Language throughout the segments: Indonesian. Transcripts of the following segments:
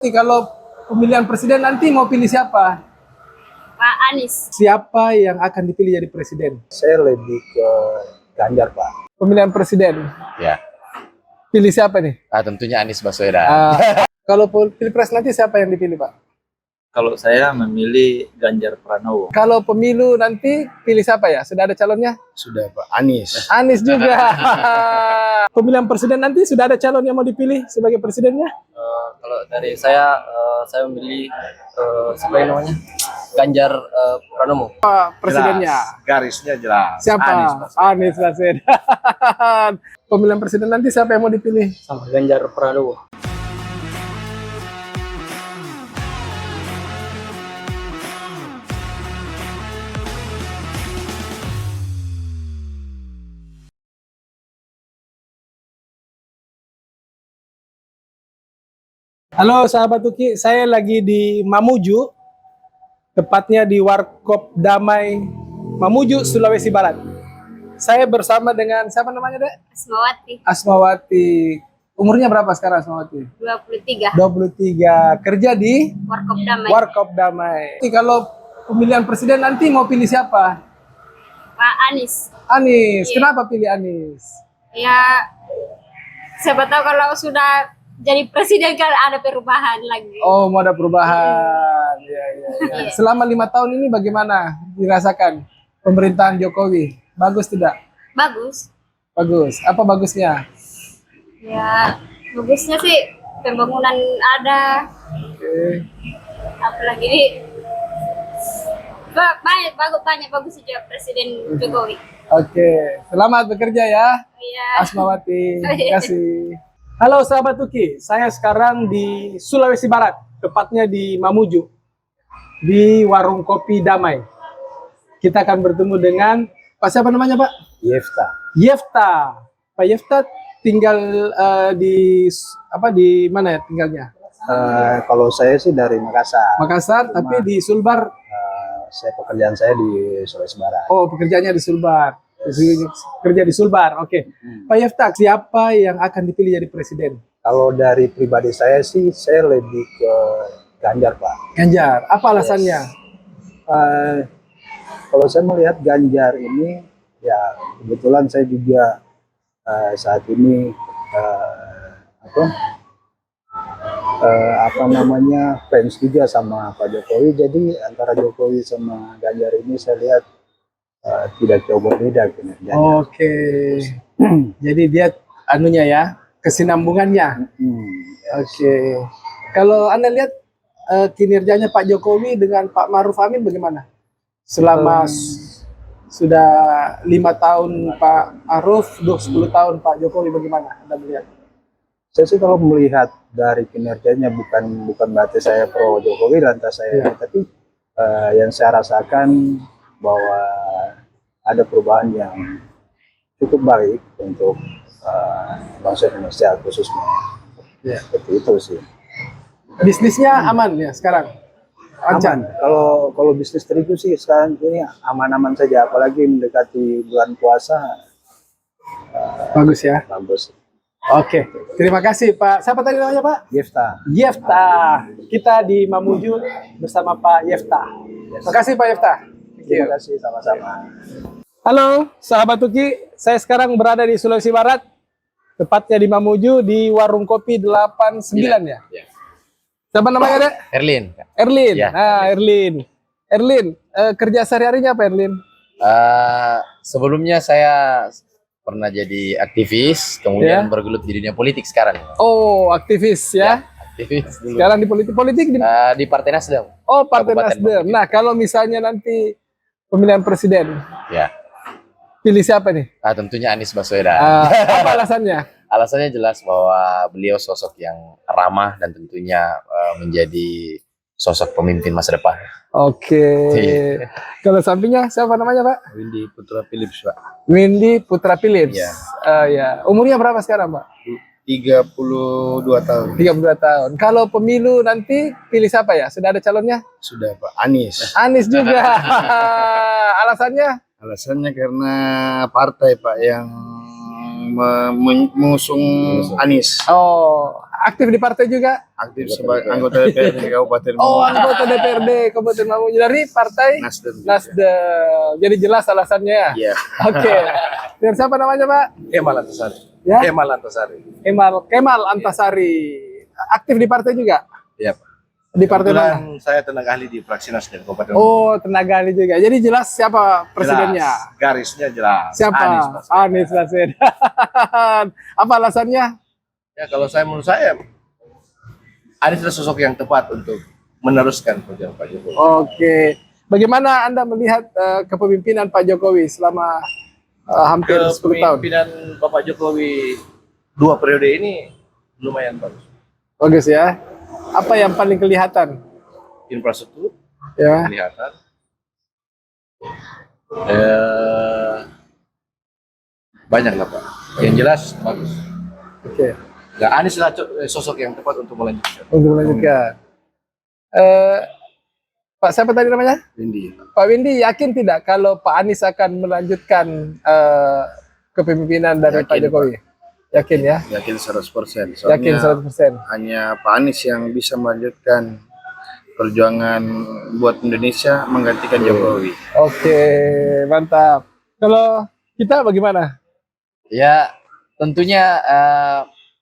Kalau pemilihan presiden nanti mau pilih siapa? Pak Anies. Siapa yang akan dipilih jadi presiden? Saya lebih ke Ganjar, Pak. Pemilihan presiden, Ya, pilih siapa nih? tentunya Anies Baswedan. Kalau pilpres nanti siapa yang dipilih, Pak? Kalau saya memilih Ganjar Pranowo. Kalau pemilu nanti pilih siapa ya? Sudah ada calonnya? Sudah, Pak. Anies. Anies juga. Pemilihan presiden nanti sudah ada calon yang mau dipilih sebagai presidennya? Kalau dari saya memilih siapa yang namanya Ganjar Pranowo. Presidennya. Garisnya jelas. Siapa? Anies Baswedan. Pemilihan presiden nanti siapa yang mau dipilih? Sama Ganjar Pranowo. Halo sahabat Tuki, saya lagi di Mamuju, tepatnya di Warkop Damai Mamuju, Sulawesi Barat. Saya bersama dengan siapa namanya, Dek? Asmawati. Asmawati. Umurnya berapa sekarang Asmawati? 23. 23. Kerja di Warkop Damai. Warkop Damai. Kalau pemilihan presiden nanti mau pilih siapa? Pak Anies. Anies. Iya. Kenapa pilih Anies? Ya, siapa tahu kalau sudah jadi presiden kan ada perubahan lagi. Oh, mau ada perubahan. Ya, ya, ya. Selama 5 tahun ini bagaimana dirasakan pemerintahan Jokowi? Bagus tidak? Bagus. Bagus. Apa bagusnya? Ya, bagusnya sih pembangunan ada. Oke. Apalagi ini banyak bagus juga Presiden Jokowi. Oke. Selamat bekerja ya, Iya. Asmawati. Terima kasih. Halo sahabat Tuki, saya sekarang di Sulawesi Barat, tepatnya di Mamuju, di Warung Kopi Damai. Kita akan bertemu dengan Pak siapa namanya, Pak? Yefta. Yefta. Pak Yefta tinggal di mana ya tinggalnya? Kalau saya sih dari Makassar. Makassar, tapi di Sulbar. Pekerjaan saya di Sulawesi Barat. Oh, pekerjaannya di Sulbar. Kerja di Sulbar. Oke. Pak Yefta, siapa yang akan dipilih jadi presiden? Kalau dari pribadi saya sih, saya lebih ke Ganjar, Pak. Ganjar. Apa alasannya? Kalau saya melihat Ganjar ini, ya kebetulan saya juga saat ini fans juga sama Pak Jokowi. Jadi antara Jokowi sama Ganjar ini saya lihat tidak jauh berbeda kinerjanya. Oke. Jadi dia anunya ya, kesinambungannya. Oke. Kalau Anda lihat kinerjanya Pak Jokowi dengan Pak Ma'ruf Amin bagaimana? Selama sudah 5 tahun Pak Ma'ruf, 10 tahun Pak Jokowi, bagaimana Anda melihat? Saya sih kalau melihat dari kinerjanya bukan berarti saya pro Jokowi lantas saya, tapi yang saya rasakan bahwa ada perubahan yang cukup baik untuk bangsa Indonesia khususnya. Ya. Seperti itu sih. Bisnisnya aman ya sekarang? Aman. Kalau bisnis terigu sih sekarang ini aman-aman saja, apalagi mendekati bulan puasa. Bagus ya. Bagus. Oke, terima kasih Pak. Siapa tadi namanya Pak? Yefta. Yefta. Kita di Mamuju bersama Pak Yefta. Terima kasih Pak Yefta. Terima kasih, sama-sama. Halo sahabat Tuki, saya sekarang berada di Sulawesi Barat, tepatnya di Mamuju di Warung Kopi 89 ya. Ya. Siapa namanya, Dek? Erlin. Erlin. Ya, Nah, Erlin. Erlin, kerja sehari-harinya apa Erlin? Sebelumnya saya pernah jadi aktivis, kemudian bergelut di dunia politik sekarang. Oh, aktivis ya. Aktivis dulu. Sekarang di politik Di Partai Nasdem. Oh, Partai Kabupaten Nasdem. Mamuju. Nah, kalau misalnya nanti pemilihan presiden, Ya, pilih siapa nih? tentunya Anies Baswedan. Apa alasannya? Alasannya jelas bahwa beliau sosok yang ramah dan tentunya menjadi sosok pemimpin masa depan. Oke. Iya. Kalau sampingnya siapa namanya, Pak? Windy Putra Philips, Pak. Windy Putra Philips. Iya. Ya. Umurnya berapa sekarang, Pak? 32 tahun. 32 tahun. Kalau pemilu nanti pilih siapa ya? Sudah ada calonnya? Sudah, Pak. Anies. Anies juga. Alasannya? Alasannya karena partai, Pak, yang mengusung Anies. Oh, Aktif di partai juga? Aktif sebagai anggota DPRD Kabupaten Oh, Mamuju. anggota DPRD Kabupaten Mamuju dari Partai Nasdem. Nasdem. Jadi jelas alasannya ya? Iya. Oke. Dan siapa namanya, Pak? Kemal Antasari. Ya? Kemal Antasari. Kemal Antasari. Aktif di partai juga? Iya, Pak. Di partai mana? Kebetulan saya tenaga ahli di fraksi Nasdem Kabupaten Oh, tenaga ahli juga. Jadi jelas siapa presidennya? Jelas. Garisnya jelas. Siapa? Anies Baswedan. Anies Baswedan. Apa alasannya? Ya, kalau saya menurut saya Anies adalah sosok yang tepat untuk meneruskan perjalanan Pak Jokowi. Oke. Bagaimana Anda melihat kepemimpinan Pak Jokowi selama hampir 10 tahun? Kepemimpinan Bapak Jokowi 2 periode ini lumayan bagus. Bagus ya. Apa yang paling kelihatan? Infrastruktur Ya. kelihatan. Banyak lah Pak. Yang jelas bagus. Oke. Nah, Anies adalah sosok yang tepat untuk melanjutkan. Untuk melanjutkan. Pak siapa tadi namanya? Windy. Pak Windy yakin tidak kalau Pak Anies akan melanjutkan kepemimpinan dari Pak Yakin, Jokowi? Yakin ya? Yakin 100%. Yakin 100%. Hanya Pak Anies yang bisa melanjutkan perjuangan buat Indonesia menggantikan Jokowi. Oke, mantap. Kalau kita bagaimana? Ya, tentunya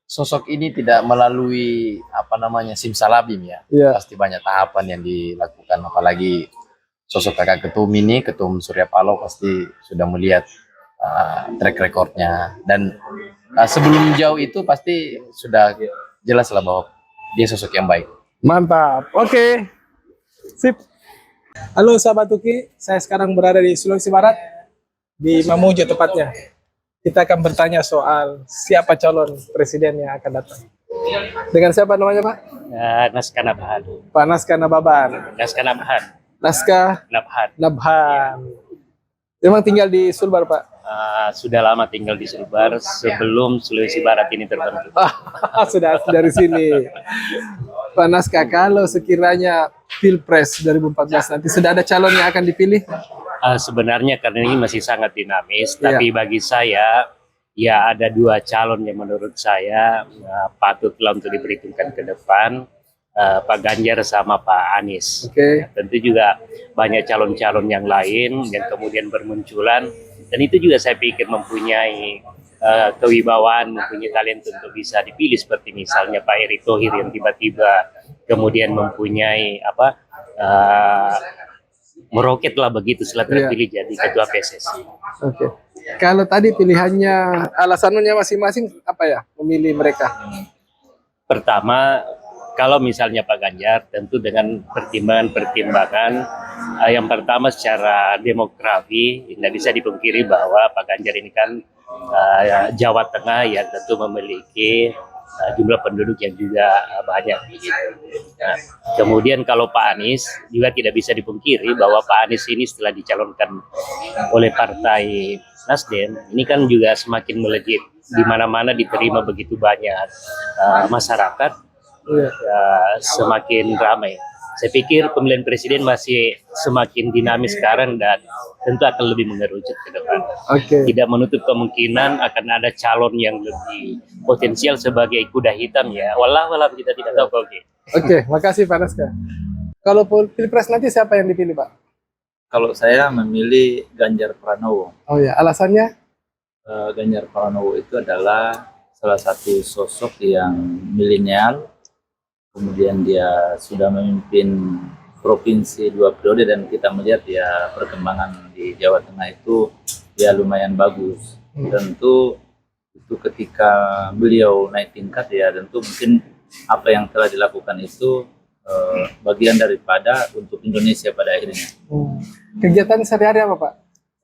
sosok ini tidak melalui apa namanya simsalabim ya. Iya. Pasti banyak tahapan yang dilakukan, apalagi sosok kakak ketum ini, Ketum Surya Paloh pasti sudah melihat track recordnya, dan sebelum jauh itu pasti sudah jelas lah bahwa dia sosok yang baik. Mantap. Oke. Sip. Halo sahabat Tuki, saya sekarang berada di Sulawesi Barat, di Mamuju tepatnya. Kita akan bertanya soal siapa calon presiden yang akan datang. Dengan siapa namanya, Pak? Naskah Nabhan. Pak Naskah Nababan. Naskah Nabhan. Naskah Nabhan. Nabhan. Memang tinggal di Sulbar, Pak. Sudah lama tinggal di Sulbar sebelum Sulawesi Barat ini terbentuk. Sudah dari sini. Pak Naskah, kalau sekiranya Pilpres 2014 nanti sudah ada calon yang akan dipilih? Sebenarnya karena ini masih sangat dinamis, Iya. tapi bagi saya ya ada 2 calon yang menurut saya patutlah untuk diperhitungkan ke depan, Pak Ganjar sama Pak Anies. Oke. Tentu juga banyak calon-calon yang lain yang kemudian bermunculan, dan itu juga saya pikir mempunyai kewibawaan, mempunyai talenta untuk bisa dipilih, seperti misalnya Pak Erick Thohir yang tiba-tiba kemudian mempunyai meroket lah begitu setelah terpilih jadi ketua PSSI. Oke. Kalau tadi pilihannya, alasannya masing-masing apa ya memilih mereka? Pertama, kalau misalnya Pak Ganjar tentu dengan pertimbangan-pertimbangan, yang pertama secara demografi tidak bisa dipungkiri bahwa Pak Ganjar ini kan Jawa Tengah yang tentu memiliki jumlah penduduk yang juga banyak. Nah, kemudian kalau Pak Anies juga tidak bisa dipungkiri bahwa Pak Anies ini setelah dicalonkan oleh Partai Nasdem ini kan juga semakin melejit, di mana-mana diterima begitu banyak masyarakat, semakin ramai. Saya pikir pemilihan presiden masih semakin dinamis sekarang dan tentu akan lebih mengerucut ke depan. Oke. Tidak menutup kemungkinan akan ada calon yang lebih potensial sebagai kuda hitam ya. Walau kita tidak tahu. Oke, makasih Pak Naskah. Kalau Pilpres nanti siapa yang dipilih, Pak? Kalau saya memilih Ganjar Pranowo. Oh ya, alasannya? Ganjar Pranowo itu adalah salah satu sosok yang milenial. Kemudian dia sudah memimpin provinsi 2 periode dan kita melihat ya perkembangan di Jawa Tengah itu ya lumayan bagus. Tentu itu ketika beliau naik tingkat ya tentu mungkin apa yang telah dilakukan itu bagian daripada untuk Indonesia pada akhirnya. Kegiatan sehari-hari apa, Pak?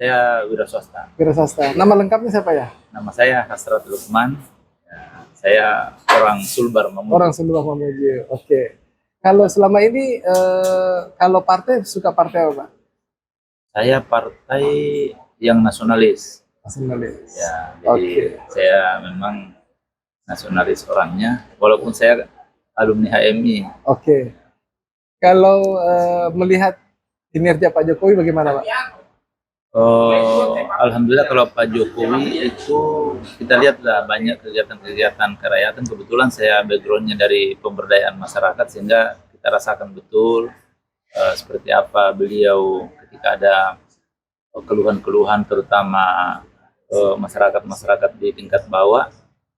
Saya wira swasta. Wira swasta. Nama lengkapnya siapa ya? Nama saya Hasrat Lukman. Saya orang Sulbar Mamuju. Orang Sulbar Mamuju. Oke. Kalau selama ini kalau partai suka partai apa, Pak? Saya partai yang nasionalis. Nasionalis. Ya, jadi saya memang nasionalis orangnya, walaupun saya alumni HMI. Oke. Kalau melihat kinerja Pak Jokowi bagaimana, Pak? Alhamdulillah kalau Pak Jokowi itu kita lihat lah banyak kegiatan-kegiatan kerakyatan. Kebetulan saya backgroundnya dari pemberdayaan masyarakat sehingga kita rasakan betul seperti apa beliau ketika ada keluhan-keluhan terutama masyarakat-masyarakat di tingkat bawah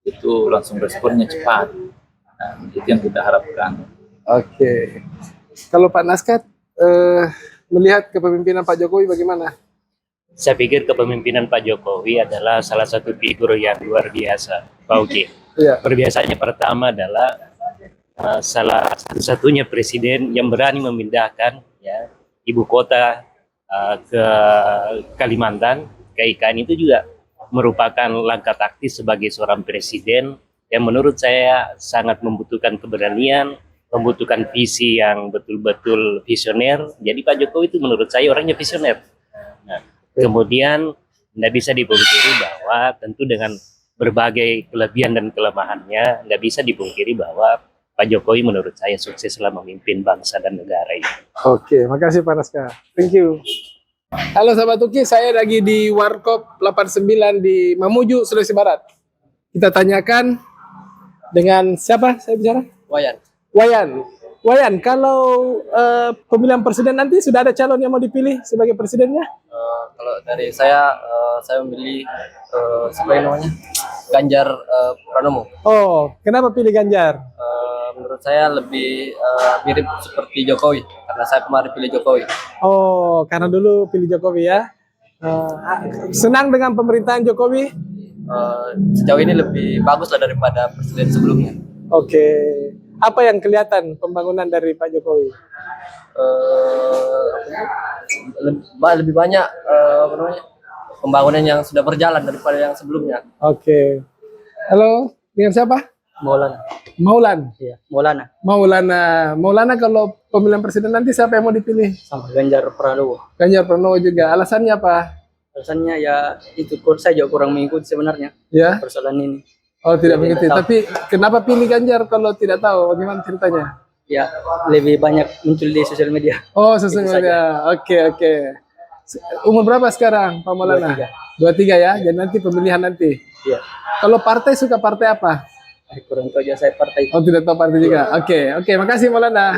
itu langsung responnya cepat. Nah, itu yang kita harapkan. Oke. Kalau Pak Naskat melihat kepemimpinan Pak Jokowi bagaimana? Saya pikir kepemimpinan Pak Jokowi adalah salah satu figur yang luar biasa, Pak Uki. Iya. Perbiasaannya pertama adalah salah satu-satunya presiden yang berani memindahkan ya, ibu kota ke Kalimantan, ke IKN. Itu juga merupakan langkah taktis sebagai seorang presiden yang menurut saya sangat membutuhkan keberanian, membutuhkan visi yang betul-betul visioner. Jadi Pak Jokowi itu menurut saya orangnya visioner. Nah, kemudian tidak bisa dipungkiri bahwa tentu dengan berbagai kelebihan dan kelemahannya, tidak bisa dipungkiri bahwa Pak Jokowi menurut saya sukses selama memimpin bangsa dan negara ini. Oke, makasih Pak Naskah. Thank you. Halo sahabat Uki, saya lagi di Warkop 89 di Mamuju, Sulawesi Barat. Kita tanyakan dengan siapa saya bicara? Wayan. Wayan, kalau pemilihan presiden nanti sudah ada calon yang mau dipilih sebagai presidennya? Kalau dari saya memilih siapa yang namanya Ganjar Pranowo. Oh, kenapa pilih Ganjar? Menurut saya lebih mirip seperti Jokowi karena saya kemarin pilih Jokowi. Oh, karena dulu pilih Jokowi ya. Senang dengan pemerintahan Jokowi? Sejauh ini lebih bagus lah daripada presiden sebelumnya. Oke. Apa yang kelihatan pembangunan dari Pak Jokowi? Lebih banyak apa namanya pembangunan yang sudah berjalan daripada yang sebelumnya. Oke. Halo, dengan siapa? Maulana. Maulan. Iya, Maulana. Maulana kalau pemilihan presiden nanti siapa yang mau dipilih? Sama Ganjar Pranowo. Ganjar Pranowo juga. Alasannya apa? Alasannya ya itu saya juga kurang mengikuti sebenarnya Ya. persoalan ini. Oh, tidak Tidak mengikuti. tahu. Tapi kenapa pilih Ganjar kalau tidak tahu? Bagaimana ceritanya? Ya lebih banyak muncul di sosial media. Oh, sesungguhnya. Oke. Umur berapa sekarang, Pak Maulana? 23 ya. Jadi nanti pemilihan nanti. Iya. Kalau partai suka partai apa? Kurang tahu aja saya partai. Oh, tidak tahu partai juga. Oke. Makasih Maulana.